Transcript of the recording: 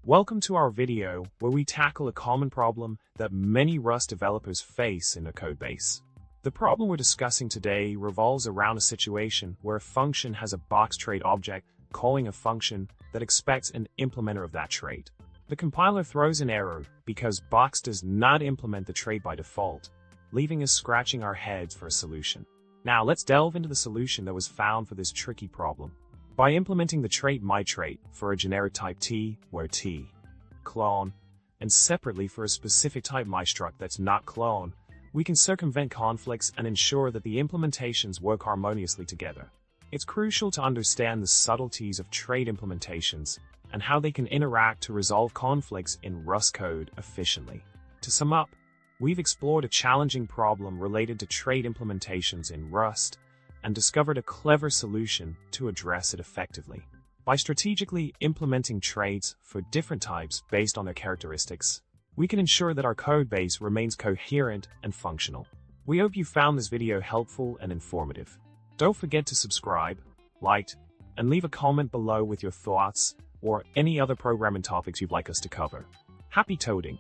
Welcome to our video where we tackle a common problem that many Rust developers face in their codebase. The problem we're discussing today revolves around a situation where a function has a box trait object calling a function that expects an implementer of that trait. The compiler throws an error because box does not implement the trait by default, leaving us scratching our heads for a solution. Now let's delve into the solution that was found for this tricky problem. By implementing the trait myTrait for a generic type T, where T, clone, and separately for a specific type mystruct that's not clone, we can circumvent conflicts and ensure that the implementations work harmoniously together. It's crucial to understand the subtleties of trait implementations and how they can interact to resolve conflicts in Rust code efficiently. To sum up, we've explored a challenging problem related to trait implementations in Rust and discovered a clever solution to address it effectively. By strategically implementing traits for different types based on their characteristics, we can ensure that our code base remains coherent and functional. We hope you found this video helpful and informative. Don't forget to subscribe, like, and leave a comment below with your thoughts or any other programming topics you'd like us to cover. Happy coding!